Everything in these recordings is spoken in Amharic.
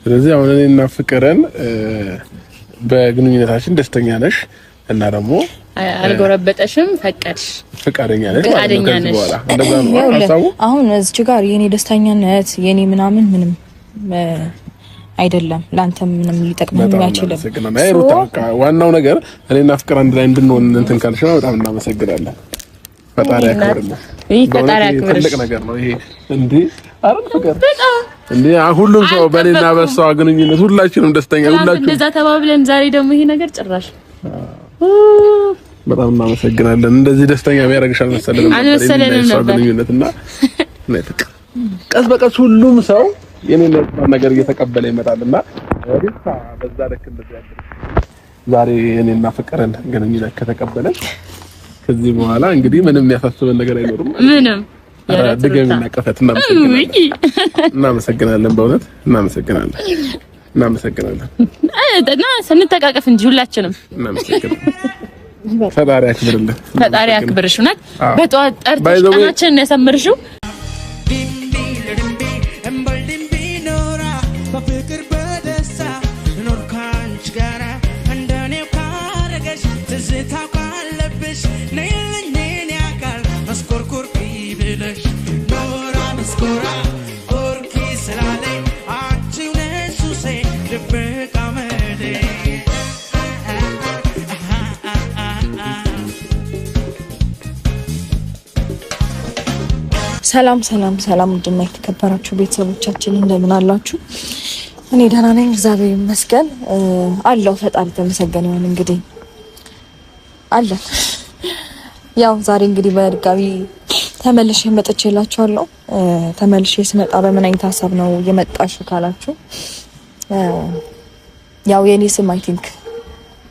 ስለዚህ አሁን እኔና ፍቅርን በግንኙነታችን ደስተኛ ነሽ እና ደግሞ አልጎረበጠሽም ፈቀድሽ ፈቃደኛ ነሽ እንደዛ ነው አሁን እዚህ ጋር የኔ ደስተኛነት የኔ ምንም አይደለም ላንተ ምንም ሊጠቅመኝ አይችልም። ዋናው ነገር እኔና ፍቅር አንድ ላይ እንድንሆን እንትን ካልሽ በጣም እናመሰግናለን። ፈጣሪ ያክብርልኝ። ፈጣሪ ያክብርሽ። ትልቅ ነገር ነው ይሄ እንዴ አረን ፍቅር እንዴ ሁሉም ሰው በኔና በሷ ግንኙነት ሁላችንም ደስተኛ ሁላችንም እንደዛ ተባብለን ዛሬ ደግሞ ይሄ ነገር ጭራሽ በጣም እናመሰግናለን። እንደዚህ ደስተኛ የሚያደርግሽ አልመሰለንም ነበር ግንኙነትና ነጥቅ ቀስ በቀስ ሁሉም ሰው የኔን ነገር እየተቀበለ ይመጣልና ሪታ በዛ ልክ እንደዚህ ያለ ዛሬ የኔና ፍቅርን ግንኙነት ከተቀበለ ከዚህ በኋላ እንግዲህ ምንም የሚያሳስበን ነገር አይኖርም። ምንም ድገምና ቀፈት እናመሰግናለን። በእውነት እናመሰግናለን። እና ስንተቃቀፍ እንጂ ሁላችንም እናመሰግናለን። ፈጣሪ ያክብርልህ። ፈጣሪ ያክብርሽ። እውነት በጠዋት ጠርተሽ ቀናችንን ያሳምርሽው። ሰላም እንደምን የተከበራችሁ ቤተሰቦቻችን እንደምን አላችሁ? እኔ ደህና ነኝ እግዚአብሔር ይመስገን አለው። ፈጣሪ ተመሰገነ ይሁን። እንግዲህ አለን ያው ዛሬ እንግዲህ በድጋሚ ተመልሼ መጥቼላችኋለሁ። ተመልሼ ስመጣ በምን አይነት ሀሳብ ነው የመጣሽው ካላችሁ ያው የኔ ስም አይ ቲንክ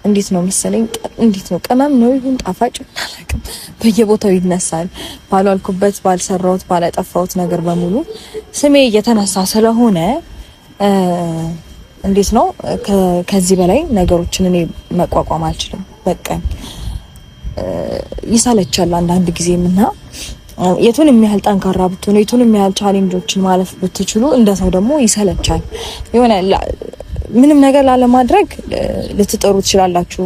እንዴት ነው መሰለኝ እንዴት ነው ቅመም ነው ይሁን ጣፋጭ አላውቅም፣ በየቦታው ይነሳል። ባልዋልኩበት ባልሰራሁት ባላጠፋሁት ነገር በሙሉ ስሜ እየተነሳ ስለሆነ እንዴት ነው ከዚህ በላይ ነገሮችን እኔ መቋቋም አልችልም። በቃ ይሳለቻል አንዳንድ ጊዜምና የቱን የሚያህል ጠንካራ ብትሆኑ የቱን የሚያህል ቻሌንጆችን ማለፍ ብትችሉ እንደ ሰው ደግሞ ይሰለቻል። የሆነ ምንም ነገር ላለማድረግ ልትጠሩ ትችላላችሁ፣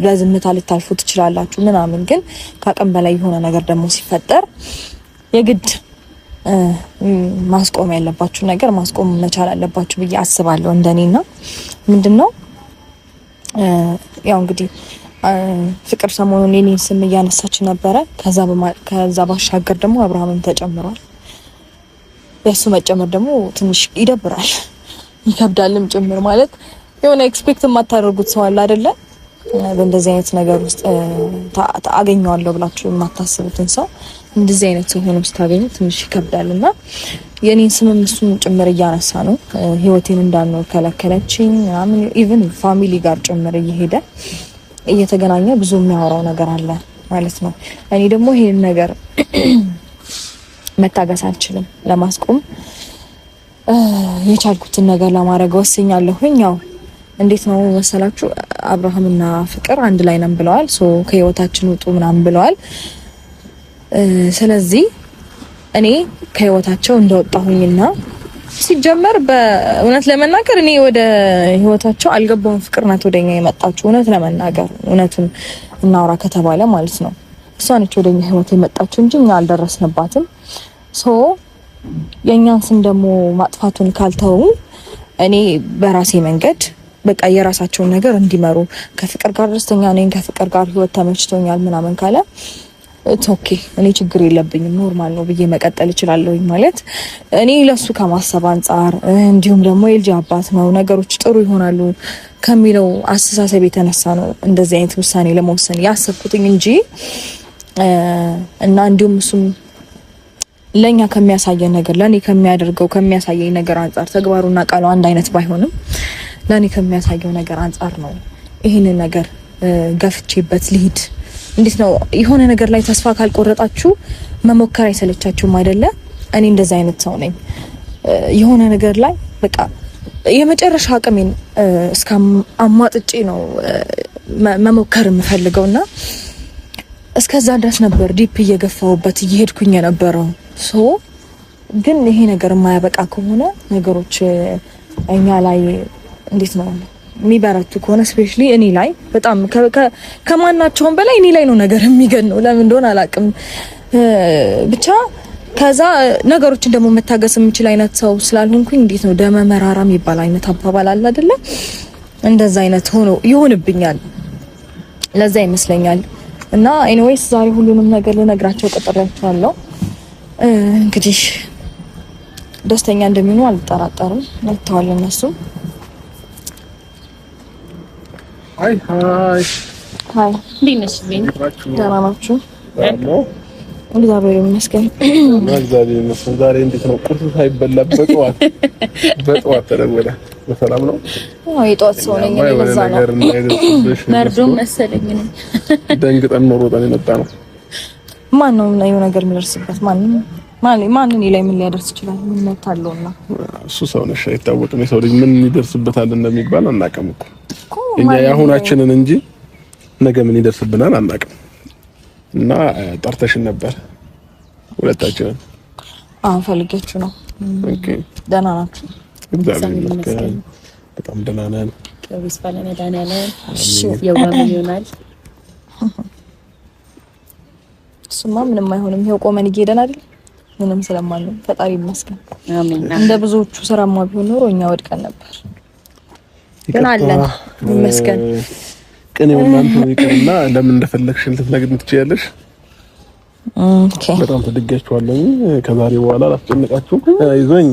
ለዝምታ ልታልፉ ትችላላችሁ ምናምን፣ ግን ከአቅም በላይ የሆነ ነገር ደግሞ ሲፈጠር የግድ ማስቆም ያለባችሁ ነገር ማስቆም መቻል አለባችሁ ብዬ አስባለሁ እንደኔና ምንድነው ያው እንግዲህ ፍቅር ሰሞኑን የኔን ስም እያነሳች ነበረ። ከዛ ባሻገር ደግሞ አብርሃምም ተጨምሯል። የሱ መጨመር ደግሞ ትንሽ ይደብራል ይከብዳልም ጭምር። ማለት የሆነ ኤክስፔክት የማታደርጉት ሰው አለ አይደለ? በእንደዚህ አይነት ነገር ውስጥ አገኘዋለሁ ብላችሁ የማታስቡትን ሰው እንደዚህ አይነት ሰው ሆኖ ስታገኙ ትንሽ ይከብዳልና የኔን ስምም እሱን ጭምር እያነሳ ነው። ህይወቴን እንዳልኖር ከለከለችኝ ምናምን፣ ኢቭን ፋሚሊ ጋር ጭምር እየሄደ እየተገናኘ ብዙ የሚያወራው ነገር አለ ማለት ነው። እኔ ደግሞ ይሄን ነገር መታገስ አልችልም። ለማስቆም የቻልኩትን ነገር ለማድረግ ወስኛለሁኝ። ያው እንዴት ነው መሰላችሁ አብርሃምና ፍቅር አንድ ላይ ነን ብለዋል። ሶ ከህይወታችን ውጡ ምናምን ብለዋል። ስለዚህ እኔ ከህይወታቸው እንደወጣሁኝና ሲጀመር በእውነት ለመናገር እኔ ወደ ህይወታቸው አልገባውም። ፍቅር ናት ወደኛ የመጣችው። እውነት ለመናገር እውነቱን እናውራ ከተባለ ማለት ነው እሷ ነች ወደኛ ህይወት የመጣችው እንጂ እኛ አልደረስንባትም። ሶ የኛን ስም ደግሞ ማጥፋቱን ካልተው እኔ በራሴ መንገድ በቃ የራሳቸውን ነገር እንዲመሩ ከፍቅር ጋር ደስተኛ ነኝ፣ ከፍቅር ጋር ህይወት ተመችቶኛል ምናምን ካለ ኦኬ እኔ ችግር የለብኝም ኖርማል ነው ብዬ መቀጠል እችላለሁ። ማለት እኔ ለሱ ከማሰብ አንፃር እንዲሁም ደግሞ የልጅ አባት ነው ነገሮች ጥሩ ይሆናሉ ከሚለው አስተሳሰብ የተነሳ ነው እንደዚህ አይነት ውሳኔ ለመወሰን ያሰብኩትኝ እንጂ እና እንዲሁም እሱም ለኛ ከሚያሳየን ነገር ለኔ ከሚያደርገው ከሚያሳየኝ ነገር አንፃር ተግባሩና ቃሉ አንድ አይነት ባይሆንም ለኔ ከሚያሳየው ነገር አንፃር ነው ይሄንን ነገር ገፍቼበት ልሂድ። እንዴት ነው የሆነ ነገር ላይ ተስፋ ካልቆረጣችሁ መሞከር አይሰለቻችሁም አይደለ? እኔ እንደዛ አይነት ሰው ነኝ። የሆነ ነገር ላይ በቃ የመጨረሻ አቅሜን እስከ አሟጥጬ ነው መሞከር የምፈልገውና እስከዛ ድረስ ነበር ዲፕ እየገፋውበት እየሄድኩኝ የነበረው። ሶ ግን ይሄ ነገር የማያበቃ ከሆነ ነገሮች እኛ ላይ እንዴት ነው የሚበረቱ ከሆነ ስፔሻሊ እኔ ላይ በጣም ከማናቸውም በላይ እኔ ላይ ነው ነገር የሚገነው። ለምን እንደሆነ አላውቅም። ብቻ ከዛ ነገሮችን ደግሞ መታገስ የምችል አይነት ሰው ስላልሆንኩኝ እንዴት ነው ደመ መራራ የሚባል አይነት አባባል አለ አይደለ? እንደዛ አይነት ሆኖ ይሆንብኛል። ለዛ ይመስለኛል። እና ኤኒዌይስ ዛሬ ሁሉንም ነገር ልነግራቸው ቀጠሯቸዋለሁ። እንግዲህ ደስተኛ እንደሚሆኑ አልጠራጠርም። መጥተዋል እነሱ። ሃይ እንዴት ነሽ? ደህና ናችሁ? እግዚአብሔር ይመስገን። ዛሬ እንዴት ነው? ቁርስ ሳይበላ በጠዋት ተደወለ። በሰላም ነው? አዎ የጠዋት ሰው ነኝ። ለዛ ነው መርዶም መሰለኝ ነው። ደንግጠን ነው ሮጠን የመጣ ነው። ማን ነው የሆነ ነገር የሚደርስበት? ማንን ላይ ምን ሊያደርስ ይችላል? ምን መታለውና እሱ ሰው ነሽ አይታወቅም። የሰው ልጅ ምን ይደርስበታል እንደሚባል አናውቅም እኮ እኛ ያሁናችንን እንጂ ነገ ምን ይደርስብናል አናውቅም። እና ጠርተሽን ነበር ሁለታችንን? አዎ ፈልጌያችሁ ነው። ኦኬ ደህና ናችሁ? እግዚአብሔር ይመስገን በጣም ደህና ነን። ከቢስ ባለና ዳና ያለን የዋም ይሆናል። እሱማ ምንም አይሆንም። ይሄው ቆመን እየሄደን አይደል? ምንም ስለማንለው ፈጣሪ ይመስገን። አሜን። እንደ ብዙዎቹ ስራማ ቢሆን ኖሮ እኛ ወድቀን ነበር። ግን አለን ይመስገን። ቅኔው እናንተ ይቅርና ለምን እንደፈለግሽ ልትነግሪኝ ትችያለሽ? ኦኬ በጣም ተደጋችኋለሁ። ከዛሬ በኋላ አላስጨንቃችሁም። ይዞኝ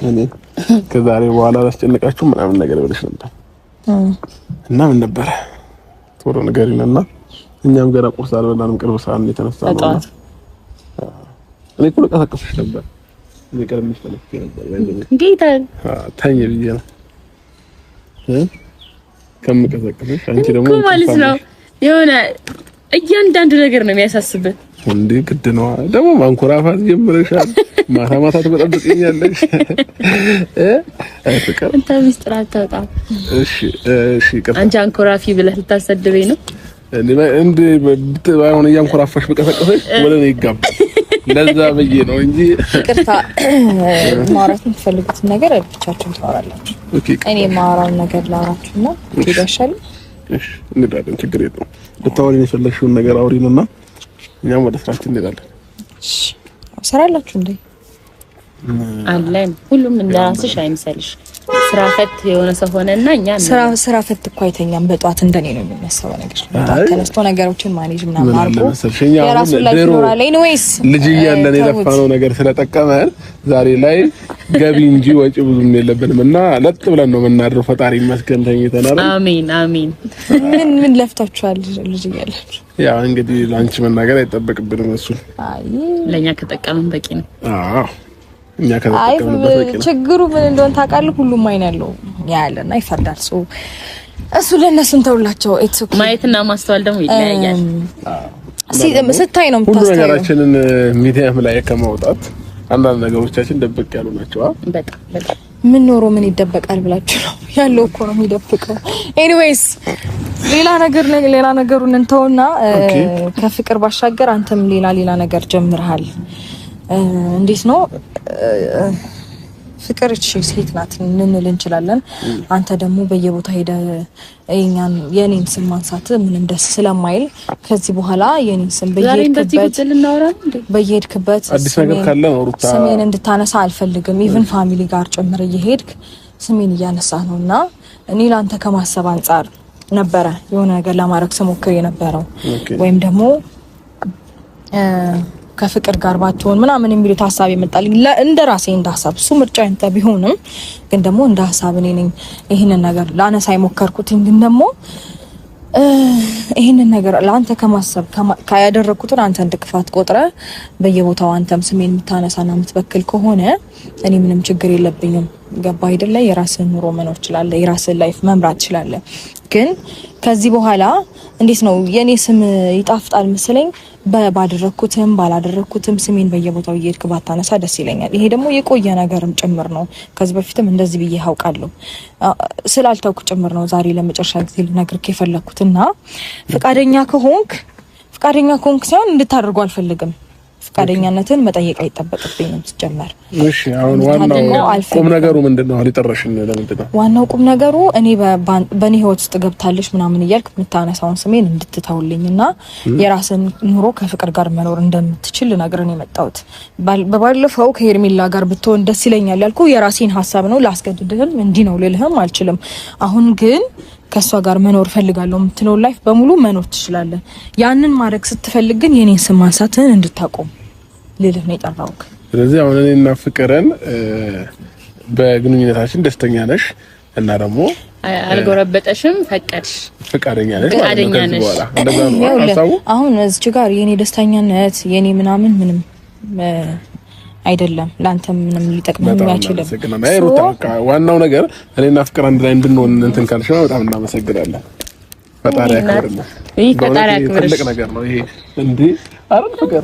እኔ ከዛሬ በኋላ አላስጨንቃችሁም ምናምን ነገር ብለሽ ነበር እና ምን ነበር ቶሎ ንገሪኝና እኛም ገና ቁርስ አልበላንም። ቅርብ ሰዓት ነው የተነሳነው። እኔ እኮ ልቀሰቅስሽ ነበር። እኔ ቀርምሽ ተነስቼ ነበር። እንዴት ተኝ ብዬሽ ነው ከምቀሰቅስሽ። አንቺ ደግሞ ማለት ነው የሆነ እያንዳንዱ ነገር ነው የሚያሳስብህ። እንዴ ግድ ነው ደግሞ ማንኮራፋት ጀምረሻል። ማታ ማታ ትበጠብጥኛለሽ። ፍቅር እንተ ሚስጥር አታውጣም። እሺ ቅርታ አንቺ አንኮራፊ ብለህ ልታሰድበኝ ነው እንዴ? ባይሆን እያንኮራፋሽ በቀሰቀሰሽ ወደ እኔ ይጋባል። ለዛ ብዬ ነው እንጂ ቅርታ ማውራት የምትፈልጉት ነገር ብቻችሁን ታወራላችሁ። እኔ ማውራውን ነገር ላውራችሁና ትይዳሻል። እሺ እንዴዳለን፣ ችግር የለውም። ልታወሪኝ የፈለግሽውን ነገር አውሪንና እኛም ወደ ስራችን እንሄዳለን። እሺ ሰራላችሁ እንዴ? አለን ሁሉም እንደራስሽ አይምሰልሽ። ስራ ፈት የሆነ ሰው ሆነና እኛ ስራ ፈት እኮ አይተኛም። በጧት እንደኔ ነው የሚነሳው ነገር። በጧት ተነስቶ ነገሮችን ማኔጅ ምናምን አርጎ የራሱ ላይ ይኖራል። ኤኒዌይስ ልጅ እያለን የለፋነው ነገር ስለጠቀመን ዛሬ ላይ ገቢ እንጂ ወጪ ብዙም የለብንም እና ለጥ ብለን ነው የምናድረው። ፈጣሪ ይመስገን ተኝተናል። አሜን አሜን። ምን ለፍታችኋል ልጅ እያላችሁ? ያው እንግዲህ ላንቺ መናገር አይጠበቅብንም። እሱ አይ ለኛ ከጠቀመን በቂ ነው። አዎ እኛ ከተጠቀምንበት በቂ ነው። ችግሩ ምን እንደሆነ ታውቃለህ? ሁሉም አይን ያለው ያለና ይፈርዳል። እሱ ለነሱ እንተውላቸው። ኤትስ ኦኬ። ማየትና ማስተዋል ደግሞ ይለያያል። ስታይ ነው የምታስተውለው። ሁሉ ነገራችንን ሚዲያም ላይ ከማውጣት አንዳንድ ነገሮቻችን ደብቅ ያሉ ናቸው። በጣም ምን ኖሮ ምን ይደበቃል ብላችሁ ነው? ያለው እኮ ነው የሚደብቀው። ኤኒዌይስ ሌላ ነገሩን እንተውና ከፍቅር ባሻገር አንተም ሌላ ነገር ጀምረሃል። እንዴት ነው ፍቅር እቺ ሴት ናት እንል እንችላለን። አንተ ደግሞ በየቦታ ሄደ የኔን ስም ማንሳት ምንም ደስ ስለማይል ከዚህ በኋላ የኔን ስም በየሄድክበት አዲስ ነገር ካለ ነው ሩታ ስሜን እንድታነሳ አልፈልግም። ኢቭን ፋሚሊ ጋር ጭምር እየሄድክ ስሜን እያነሳ ነውና እኔ ላንተ ከማሰብ አንፃር ነበረ የሆነ ነገር ለማድረግ ስሞክር የነበረው ወይም ደግሞ ከፍቅር ጋር ባትሆን ምናምን የሚሉት ሐሳብ ይመጣልኝ እንደራሴ እንደሐሳብ እሱ ምርጫ እንተ ቢሆንም ግን ደግሞ እንደ ሐሳብ እኔ ነኝ ይሄንን ነገር ላነሳ የሞከርኩት። ግን ደግሞ ይሄንን ነገር ለአንተ ከማሰብ ካያደረኩትን አንተ እንድክፋት ቆጥረ በየቦታው አንተም ስሜን የምታነሳና የምትበክል ከሆነ እኔ ምንም ችግር የለብኝም። ገባ አይደለ? የራስህን ኑሮ መኖር ትችላለህ፣ የራስህን ላይፍ መምራት ትችላለህ። ግን ከዚህ በኋላ እንዴት ነው የኔ ስም ይጣፍጣል መሰለኝ ባደረኩትም ባላደረኩትም ስሜን በየቦታው እየሄድክ ባታነሳ ደስ ይለኛል። ይሄ ደግሞ የቆየ ነገርም ጭምር ነው። ከዚህ በፊትም እንደዚህ ብዬ አውቃለሁ። ስላልተውኩ ጭምር ነው ዛሬ ለመጨረሻ ጊዜ ልነግርህ የፈለኩትና ፈቃደኛ ከሆንክ ሳይሆን እንድታደርጉ አልፈልግም። ፍቃደኛነትን መጠየቅ አይጠበቅብኝም ሲጀመር። እሺ አሁን ዋናው ቁም ነገሩ ምንድነው? አሁን ይጠረሽኝ ለምንድነው? ዋናው ቁም ነገሩ እኔ በኔ ህይወት ውስጥ ገብታለሽ ምናምን እያልክ የምታነሳውን ስሜን እንድትተውልኝና የራስን ኑሮ ከፍቅር ጋር መኖር እንደምትችል ልነግርህ ነው የመጣሁት። በባለፈው ከሄርሜላ ጋር ብትሆን ደስ ይለኛል ያልኩ የራሴን ሀሳብ ነው። ላስገድድህም እንዲህ ነው ልልህም አልችልም። አሁን ግን ከሷ ጋር መኖር ፈልጋለሁ የምትለው ላይፍ በሙሉ መኖር ትችላለህ። ያንን ማድረግ ስትፈልግ ግን የኔን ስም ማንሳትህን እንድታቆም ልልህ ነው የጠራሁት። ስለዚህ አሁን እኔና ፍቅርን በግንኙነታችን ደስተኛ ነሽ እና ደግሞ አልጎረበጠሽም፣ ፈቀድሽ፣ ፍቃደኛ ነሽ ማለት ነው። ከዚህ በኋላ እንደዛ ነው ሀሳቡ። አሁን እዚህ ጋር የኔ ደስተኛነት የኔ ምናምን ምንም አይደለም፣ ላንተ ምንም ሊጠቅመኝ አይችልም። ዋናው ነገር እኔና ፍቅር አንድ ላይ እንድንሆን እንትን ካልሽ ነው። በጣም እናመሰግናለን። ፈጣሪ ያክብርልኝ። ፈጣሪ ያክብርሽ። ትልቅ ነገር ነው ይሄ። እንዴ አረን ፍቅር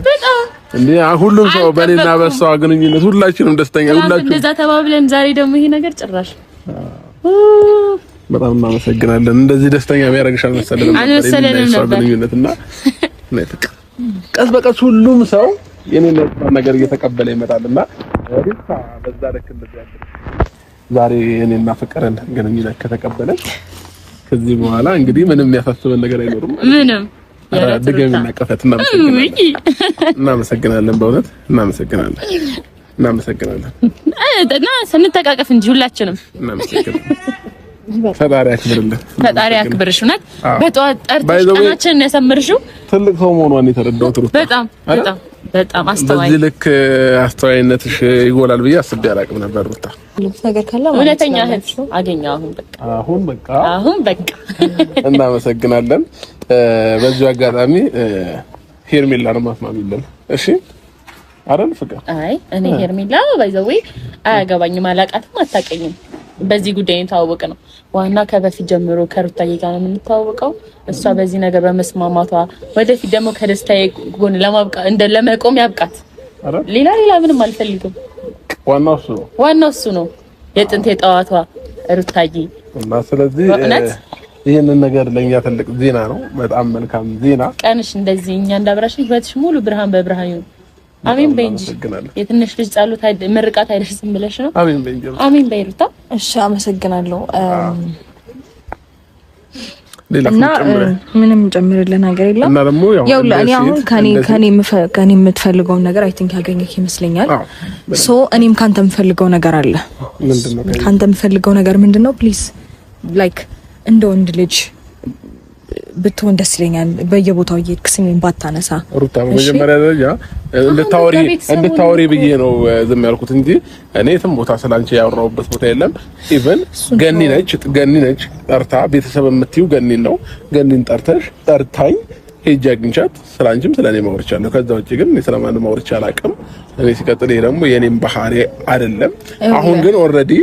እንዴ ሁሉም ሰው በእኔና በሷ ግንኙነት ሁላችንም ደስተኛ ሁላችንም እንደዛ ተባብለን ዛሬ ደግሞ ይሄ ነገር ጭራሽ በጣም እናመሰግናለን። እንደዚህ ደስተኛ የሚያደርግሽ አልመሰለንም ነበር ግንኙነትና ቀስ በቀስ ሁሉም ሰው የኔን ነገር እየተቀበለ ይመጣልና ሪታ በዛ ልክ እንደዚህ ያለ ዛሬ የኔና ፍቅርን ግንኙነት ከተቀበለች ከዚህ በኋላ እንግዲህ ምንም የሚያሳስበን ነገር አይኖርም። ምንም ድገሚና ቀፈት እናመሰግናለን። በእውነት እናመሰግናለን። እና ስንተቃቀፍ እንጂ ሁላችንም እናመሰግናለን። ፈጣሪ ያክብርልህ። ፈጣሪ ያክብርሽ። እውነት በጠዋት ጠርተሽ ቀናችንን ያሰምርሽው ትልቅ ሰው መሆኗን የተረዳሁት ሩታ በጣም አስተዋይ። በዚህ ልክ አስተዋይነትሽ ይጎላል ብዬ አስቤ አላውቅም ነበር ሩታ። ነገር ካለ እውነተኛ እህት አገኘሁ። አሁን በቃ እናመሰግናለን። በዚህ አጋጣሚ ሄርሜላን ማስማሚለን እሺ አይደል ፍቅር? አይ እኔ ሄርሜላ ባይዘዌ አያገባኝም፣ አላውቃትም፣ አታውቀኝም። በዚህ ጉዳይ ታወቀ ነው ዋና ከበፊት ጀምሮ ከሩታዬ ጋር ነው የምንታወቀው። እሷ በዚህ ነገር በመስማማቷ ወደፊት ደግሞ ከደስታዬ ጎን ለመቆም ያብቃት። ሌላ ምንም አልፈልግም። ዋናው እሱ ነው የጥንት የጠዋቷ ሩታዬ እና ስለዚህ ይሄንን ነገር ለኛ ትልቅ ዜና ነው። በጣም መልካም ዜና። ቀንሽ እንደዚህ እኛ እንዳብራሽ ህይወትሽ ሙሉ ብርሃን በብርሃን ይሁን። አሜን በእንጂ የትንሽ ልጅ ጸሎት ምርቃት አይደርስም ብለሽ ነው። አሜን በይሩታ። እሺ አመሰግናለሁ። እና ምንም ጨምርልህ ነገር የለም። እና ደግሞ ያው ለኔ አሁን ከኔ የምትፈልገው ነገር አይ ቲንክ ያገኘክ ይመስለኛል። ሶ እኔም ካንተ የምፈልገው ነገር አለ። ምንድነው? ካንተ የምፈልገው ነገር ምንድነው? ፕሊዝ ላይክ እንደ ወንድ ልጅ ብትሆን ደስ ይለኛል። በየቦታው እየሄድክ ስሜን ባታነሳ ሩታ። በመጀመሪያ ደረጃ እንድታወሪ ብዬ ነው ዝም ያልኩት እንጂ እኔ የትም ቦታ ስላንቺ ያወራሁበት ቦታ የለም። ኢቭን ገኒ ነች ጠርታ ቤተሰብ የምትይው ገኒን ነው። ገኒን ጠርታኝ ሄጄ አግኝቻት ስላንቺም ስለኔ ማውርቻለሁ። ከዛ ውጪ ግን እኔ ስለማንም ማውርቻ አላውቅም። እኔ ሲቀጥል ይሄ ደግሞ የኔም ባህሪ አይደለም። አሁን ግን ኦልሬዲ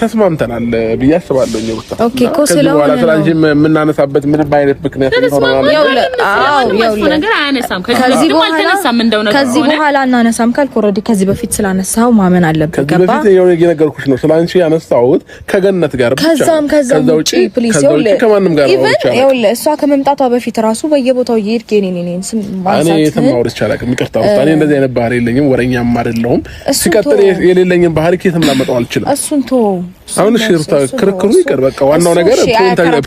ተስማምተናል ብዬ አስባለሁ። ኦኬ ኮስላው ስለዚህ የምናነሳበት ምንም አይነት ምክንያት ይኖርናል። ነገር አያነሳም። ከዚህ በኋላ እናነሳም ካልክ ኦልሬዲ ከዚህ በፊት ስላነሳው ማመን አለብህ። ገባ? ከዚህ በፊት የነገርኩሽ ነው ስላንቺ ያነሳሁት ከገነት ጋር ብቻ። ከዛ ውጪ ፕሊስ ከማንም ጋር ይኸውልህ እሷ ከመምጣቷ በፊት ራሱ በየቦታው እየሄድክ የኔን ስም ማንሳት እኔ የተማውርቻ አላውቅም። ይቅርታ እኔ እንደዚህ አይነት ባህሪ የለኝም። ወረኛም አይደለሁም። ሲቀጥል የሌለኝን ባህሪ ከየትም ላመጣው አልችልም። እሱን አሁን ሽርታ ክርክሩ ይቀር። በቃ ዋናው ነገር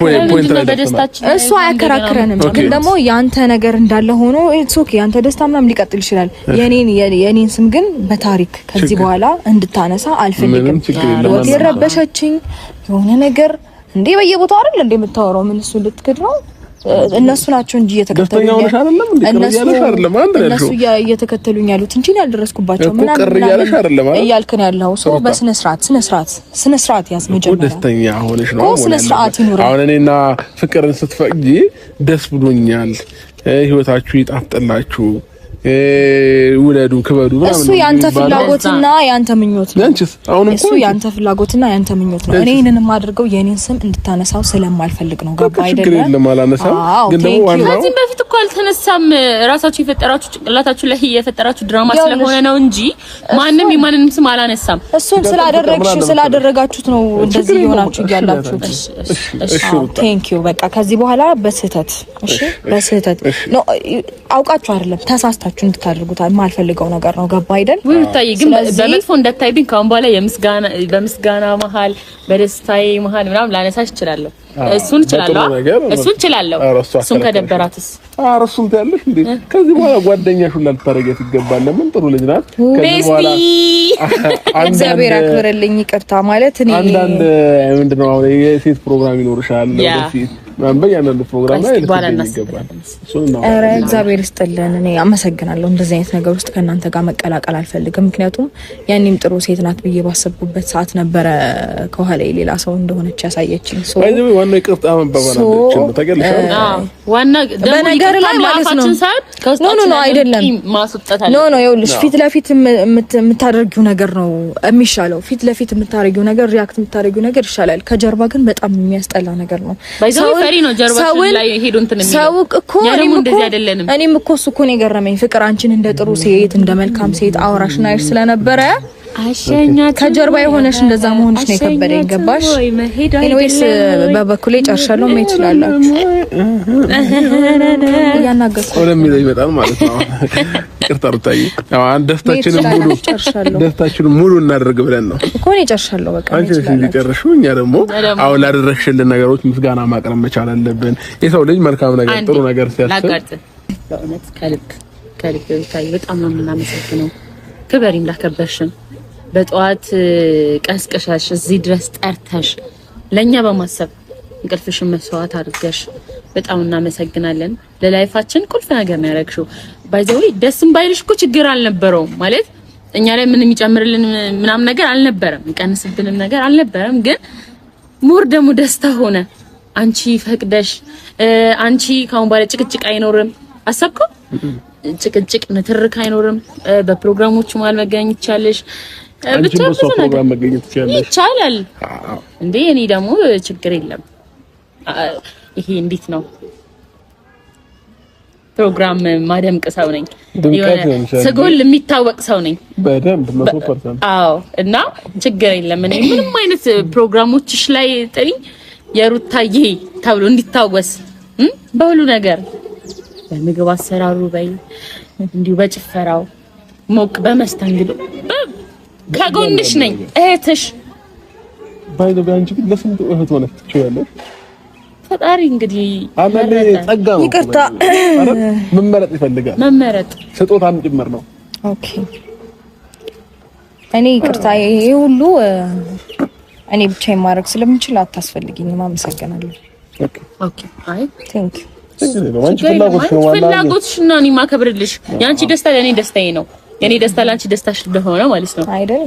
ፖይንት ላይ ደስታችን እሱ አያከራክረንም። ግን ደግሞ ያንተ ነገር እንዳለ ሆኖ ኢትስ ኦኬ ያንተ ደስታ ምናምን ሊቀጥል ይችላል። የኔን ስም ግን በታሪክ ከዚህ በኋላ እንድታነሳ አልፈልግም። ወጥ የረበሸችኝ የሆነ ነገር እንዴ በየቦታው አይደል እንዴ የምታወራው? ምን እሱ ልትክድ ነው? እነሱ ናቸው እንጂ እየተከተሉኝ እነሱ እየተከተሉኝ ያሉት እንጂ ያልደረስኩባቸው ምናምን እያልክ ነው ያለው። ሰው በስነ ስርዓት ያዝ። መጀመሪያ ደስተኛ ሆነሽ ነው ስነ ስርዓት ይኑር። አሁን እኔና ፍቅርን ስትፈቅጂ ደስ ብሎኛል። ህይወታችሁ ይጣፍጥላችሁ፣ ውለዱ፣ ክበዱ። እሱ ያንተ ፍላጎትና ያንተ ምኞት ነው። እሱ ያንተ ፍላጎትና ያንተ ምኞት ነው። እኔ እኔንም አድርገው የኔን ስም እንድታነሳው ስለማልፈልግ ነው። ገባ አይደለም? ግን ደግሞ ዋናው ከዚህ በፊት እኮ አልተነሳም። ራሳችሁ የፈጠራችሁ ጭንቅላታችሁ ላይ የፈጠራችሁ ድራማ ስለሆነ ነው እንጂ ማንንም የማንንም ስም አላነሳም። እሱን ስላደረጋችሁት ነው እንደዚህ ይሆናችሁ ያላችሁት። እሺ ቴንክ ዩ። በቃ ከዚህ በኋላ በስህተት ነው። አውቃችሁ አይደለም ተሳስታችሁ የራሳችሁን እንድታደርጉት ማልፈልገው ነገር ነው። ገባ አይደል? ሩታዬ ግን በመጥፎ እንዳታይብኝ ካሁን በኋላ በምስጋና መሀል በደስታዬ መሀል ምናምን ላነሳሽ እችላለሁ። እሱን እችላለሁ። እሱን ከደበራትስ እሱን ታያለሽ እንዴ? ከዚህ በኋላ ጓደኛሽ ሁላ ልታረጋት ይገባል። ለምን ጥሩ ልጅ ናት። ከዚህ በኋላ እግዚአብሔር አክብርልኝ። ይቅርታ ማለት እኔ አንዳንድ ምንድነው አሁን የሴት ፕሮግራም ይኖርሻል ለሴት በያንዳንዱ ፕሮግራም ላይ ይገባል። ኧረ እግዚአብሔር ይስጥልን። እኔ አመሰግናለሁ። እንደዚህ አይነት ነገር ውስጥ ከእናንተ ጋር መቀላቀል አልፈልግም። ምክንያቱም ያኔም ጥሩ ሴት ናት ብዬ ባሰብኩበት ሰዓት ነበረ ከኋላ ሌላ ሰው እንደሆነች ያሳየችኝ። ዋናው ይቅርታ መባባላችን ተገልጿል። ዋና በነገር ላይ ማለት ነው። ኖ አይደለም። ኖ ይኸውልሽ ፊት ለፊት የምታደርጊው ነገር ነው የሚሻለው። ፊት ለፊት የምታደርጊው ነገር ሪአክት የምታደርጊው ነገር ይሻላል። ከጀርባ ግን በጣም የሚያስጠላ ነገር ነው። ፈሪ ነው ጀርባሽ ላይ ሄዶ እንትን የሚለው ሰው እኮ እኔም እኮ እሱ እኮ ነው የገረመኝ። ፍቅር አንቺን እንደ ጥሩ ሴት እንደ መልካም ሴት አውራሽ ናይሽ ስለነበረ አሸኛት ከጀርባ የሆነሽ እንደዛ መሆንሽ ነው የከበደኝ። ገባሽ? ኤኒዌይስ በበኩሌ ጨርሻለሁ። ምን ትችላላችሁ? ያናገርኩ ወደሚለው ይመጣል ማለት ነው። ይቅርታ ሩታዬ፣ ያው አንድ ደስታችንን ሙሉ እናደርግ ብለን ነው እኮ ነው ጨርሻለሁ። በቃ አንቺ እዚህ ጨርሹ። እኛ ደግሞ አሁን ላደረግሽልን ነገሮች ምስጋና ማቅረብ መቻል አለብን። የሰው ልጅ መልካም ነገር ጥሩ ነገር ሲያስብ በእውነት ከልብ ሩታዬ በጣም ነው የምናመሰግነው። ክበሪም ላከበርሽን በጠዋት ቀስቀሻሽ እዚህ ድረስ ጠርተሽ ለኛ በማሰብ እንቅልፍሽን መስዋዕት አድርገሽ በጣም እናመሰግናለን። ለላይፋችን ቁልፍ ነገር ነው ያደረግሽው። ባይዘው ደስም ባይልሽ እኮ ችግር አልነበረውም ማለት እኛ ላይ ምንም የሚጨምርልን ምናምን ነገር አልነበረም፣ የሚቀንስብንም ነገር አልነበረም። ግን ሙር ደግሞ ደስታ ሆነ። አንቺ ፈቅደሽ አንቺ ካሁን በኋላ ጭቅጭቅ አይኖርም። አሰብከው ጭቅጭቅ ንትርክ አይኖርም። በፕሮግራሞቹ ማለት መገኘት ይቻለሽ። ብቻ ብዙ ነገር መገኘት ይቻላል እንዴ። እኔ ደግሞ ችግር የለም። ይሄ እንዴት ነው ፕሮግራም ማደምቅ ሰው ነኝ። ስጎል የሚታወቅ ሰው ነኝ በደንብ 100%። አዎ እና ችግር የለም። እኔ ምንም አይነት ፕሮግራሞችሽ ላይ ጥሪኝ የሩታዬ ተብሎ እንዲታወስ በሁሉ ነገር በምግብ አሰራሩ በይ እንዲሁ በጭፈራው ሞቅ በመስተንግዶ ከጎንሽ ነኝ እህትሽ። ባይዘው አንቺ ግን ለስንት እህት ሆነሽ ትችያለሽ? ፈጣሪ እንግዲህ አመለ ጸጋ ነው። ይቅርታ መመረጥ ይፈልጋል። መመረጥ ስጦታም ጭምር ነው። ኦኬ እኔ ይቅርታ ይሄ ሁሉ እኔ ብቻ የማድረግ ስለምችል አታስፈልጊኝም። አመሰግናለሁ። ኦኬ አይ ቴንክ ዩ ፍላጎትሽ ነው። እኔ ማከብርልሽ። ያንቺ ደስታ ለኔ ደስታዬ ነው። የኔ ደስታ ላንቺ ደስታሽ እንደሆነ ማለት ነው አይደል?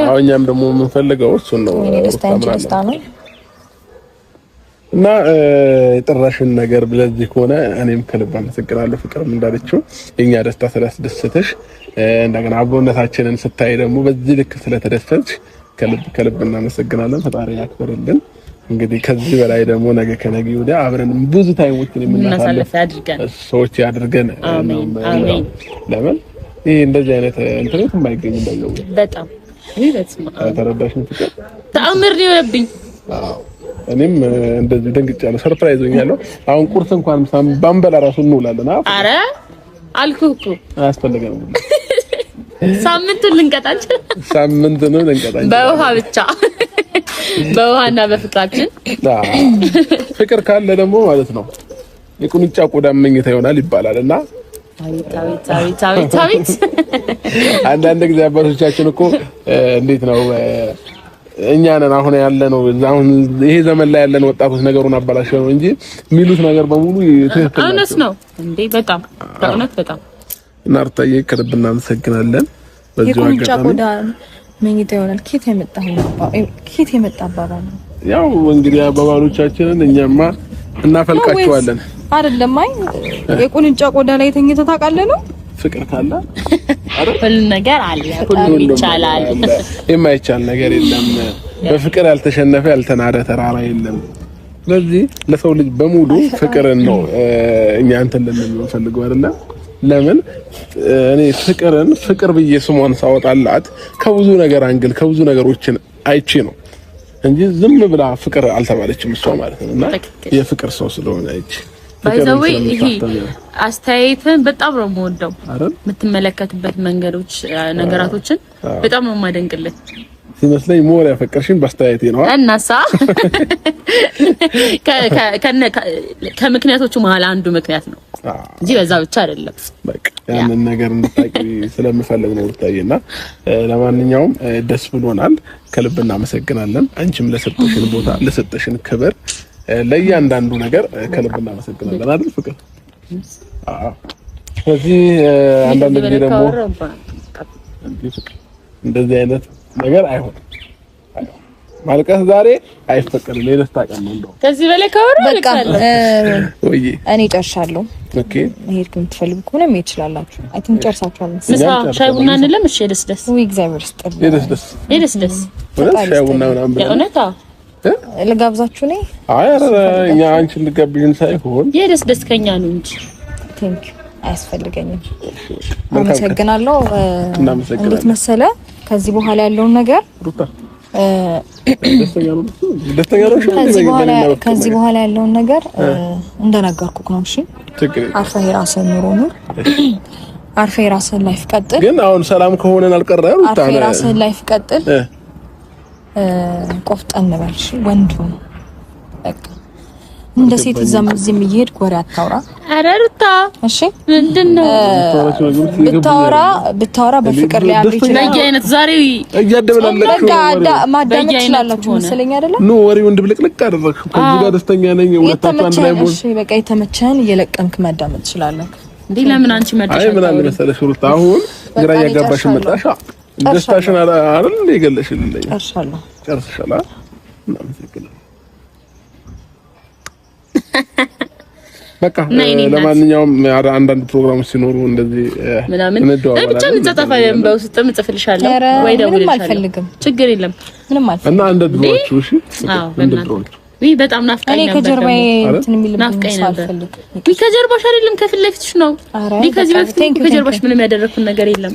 አዎ እኛም ደግሞ የምንፈልገው እሱ ነው። የኔ ደስታ ነው እና የጥራሽን ነገር ብለዚህ ከሆነ እኔም ከልብ አመሰግናለሁ። ፍቅርም እንዳለችው የኛ ደስታ ስላስደሰተሽ እንደገና አብሮነታችንን ስታይ ደግሞ በዚህ ልክ ስለተደሰትሽ ከልብ እናመሰግናለን። ፈጣሪ ያክብርልን። እንግዲህ ከዚህ በላይ ደግሞ ነገ ከነገ ወዲያ አብረን ብዙ ታይሞችን የምናሳልፍ ሰዎች ያድርገን። አሜን። ለምን ይሄ እንደዚህ አይነት ኢንተርኔት የማይገኝ እንደው በጣም ተረዳሽኝ? ፍቅር ተአምር ነው የሆነብኝ። አዎ እኔም እንደዚህ ደንግጫለሁ። ሰርፕራይዝ ሆኛለሁ። አሁን ቁርስ እንኳን ባንበላ ራሱ እንውላለን። አረ አልኩህ እኮ አያስፈልገንም። ሳምንቱን ልንቀጣቸው ሳምንቱን ልንቀጣቸው በውሃ ብቻ በውሃና በፍቅራችን። ፍቅር ካለ ደግሞ ማለት ነው የቁንጫ ቆዳ መኝታ ይሆናል ይባላልና ታዊት አንዳንድ ጊዜ አባቶቻችን እኮ እንዴት ነው እኛ ነን አሁን ያለነው አሁን ይሄ ዘመን ላይ ያለን ወጣቶች ነገሩን አባላሽው ነው እንጂ የሚሉት ነገር በሙሉ ትክክል እውነት ነው እንዴ? በጣም በእውነት በጣም እና ሩታዬ ከልብ እናመሰግናለን። በዚሁ አጋጣሚ መኝታ ይሆናል ኬት የመጣ አባባል ነው። ያው እንግዲህ አባባሎቻችንን እኛማ እናፈልቃቸዋለን አይደለም? አይ የቁንጫ ቆዳ ላይ ተኝተህ ታውቃለህ ነው? ፍቅር ካለ ሁሉ ነገር አለ፣ ሁሉ ይቻላል። የማይቻል ነገር የለም። በፍቅር ያልተሸነፈ ያልተናደ ተራራ የለም። ስለዚህ ለሰው ልጅ በሙሉ ፍቅርን ነው እኛ እንትን ልንፈልገው አይደለ? ለምን እኔ ፍቅር ብዬ ስሟን ሳወጣላት ከብዙ ነገር አንግል ከብዙ ነገሮችን አይቼ ነው እንጂ ዝም ብላ ፍቅር አልተባለችም እሷ ማለት ነውና የፍቅር ሰው ስለሆነ አይቼ ባይዘው ይሄ አስተያየትን በጣም ነው የምወደው። የምትመለከትበት መንገዶች ነገራቶችን በጣም ነው የማደንቅልህ። ሲመስለኝ ሞር ያፈቀርሽን በአስተያየቴ ነው እናሳ ከምክንያቶቹ መሀል አንዱ ምክንያት ነው እንጂ በዛ ብቻ አይደለም። በቃ ያንን ነገር እንድታቂ ስለምፈልግ ነው ብታየና። ለማንኛውም ደስ ብሎናል፣ ከልብ እናመሰግናለን። አንቺም ለሰጠሽን ቦታ ለሰጠሽን ክብር ለእያንዳንዱ ነገር ከልብ እናመሰግናለን አይደል ፍቅር? አዎ። ስለዚህ አንዳንድ ጊዜ ደግሞ እንደዚህ አይነት ነገር አይሆንም። ማልቀስ ዛሬ አይፈቀድም። የደስታ ቀን ነው እንደው ከዚህ በላይ ካወራ በቃ ወይ እኔ ጨርሻለሁ። ኦኬ መሄድ የምትፈልጉ ከሆነ መሄድ ትችላላችሁ። አይ ቲንክ ጨርሳችኋል። ምሳ ሻይ ቡና እንለም። እሺ ደስ ወይ እግዚአብሔር ይስጥልኝ። ደስ ሻይ ቡና ምናምን በእውነታ ልጋብዛችሁ ነኝ። አይ እኛ አንቺን ልጋብዥን ሳይሆን ደስ ከኛ ነው እንጂ ቴንክ ዩ አያስፈልገኝም። አመሰግናለሁ። እንዴት መሰለ ከዚህ በኋላ ያለውን ነገር ሩታ ከዚህ በኋላ ያለውን ነገር እንደነገርኩህ ነው። እሺ አርፈህ የራስህን ኑሮ ኑር። አርፈህ የራስህን ላይፍ ቀጥል። ግን አሁን ሰላም ከሆነን አልቀረም። ሩታ አርፈህ የራስህን ላይፍ ቀጥል። ቆፍጠን በል እሺ። ወንድ ሁን በቃ። እንደ ሴት እዛም እዚህም እየሄድክ ወሬ አታውራ። ኧረ ሩታ እሺ ምንድነው ብታወራ በፍቅር ላይ አብሪ ይችላል። በየአይነት ዛሬ እያደበላለች ማዳመጥ ትችላላችሁ መሰለኝ አይደለ? ኖ ወሬው እንድብልቅልቅ አደረግሽ። ከዚህ ጋር ደስተኛ ነኝ። ሁለታችሁ አንድ ላይ ሞት። እሺ በቃ የተመቸህን እየለቀምክ ማዳመጥ ትችላለህ። እንዴ ለምን አንቺ መጣሽ? አይ ምን አለ መሰለሽ ሩታ አሁን ግራ ያጋባሽ መጣሽ። ደስታሽን አይደል እንደ ይገለሽልኝ። ጨርሻለሁ። እናመሰግናለን። በቃ ለማንኛውም አንዳንድ ፕሮግራሞች ሲኖሩ እንደዚህ ምናምን ብቻ እንጻጻፋለን። በውስጥም እጽፍልሻለሁ ወይ ደውልልሻለሁ። ችግር የለም ምንም አልፈልግም። እና እንደ ድሮዎቹ እሺ? አዎ እንደ ድሮዎቹ ወይ በጣም ናፍቀኝ ነበር። እኔ ከጀርባዬ እንትን የሚል ናፍቀኝ ነበር። ወይ ከጀርባሽ አይደለም ከፊት ለፊትሽ ነው። ወይ ከዚህ በፊት ከጀርባሽ ምንም ያደረኩት ነገር የለም።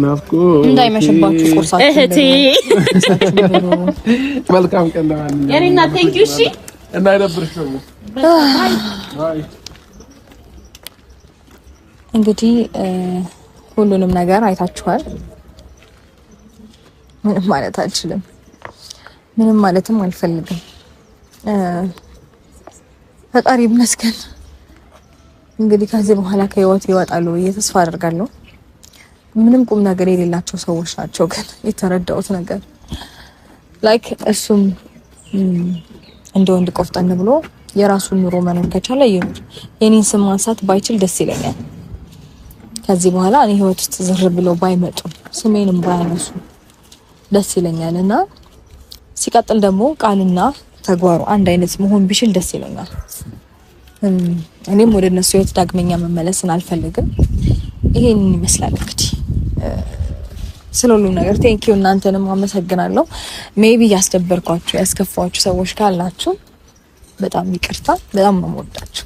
ናፍቆቴ እንዳይመሽባችሁ ቁርሳችሁ እህቴ መልካም ቀን ለማንኛውም የኔና ቴንክ ዩ። እሺ እንዳይደብርሽ ነው። እንግዲህ ሁሉንም ነገር አይታችኋል። ምንም ማለት አልችልም። ምንም ማለትም አልፈልግም። ፈጣሪ ይመስገን። እንግዲህ ከዚህ በኋላ ከህይወት ይወጣሉ ብዬ ተስፋ አደርጋለሁ። ምንም ቁም ነገር የሌላቸው ሰዎች ናቸው። ግን የተረዳሁት ነገር ላይክ እሱም እንደ ወንድ ቆፍጠን ብሎ የራሱን ኑሮ መኖር ከቻለ ይኑር። የኔን ስም ማንሳት ባይችል ደስ ይለኛል። ከዚህ በኋላ እኔ ህይወት ውስጥ ዝር ብለው ባይመጡ ስሜንም ባያነሱ ደስ ይለኛል እና ሲቀጥል ደግሞ ቃልና ተግባሩ አንድ አይነት መሆን ቢችል ደስ ይለኛል። እኔም ወደ እነሱ ህይወት ዳግመኛ መመለስን አልፈልግም። ይሄን ይመስላል እንግዲህ ስለሁሉ ነገር ቴንኪዩ። እናንተንም አመሰግናለሁ። ሜቢ ያስደበርኳችሁ ያስከፋችሁ ሰዎች ካላችሁ በጣም ይቅርታ። በጣም ነው የምወዳችሁ።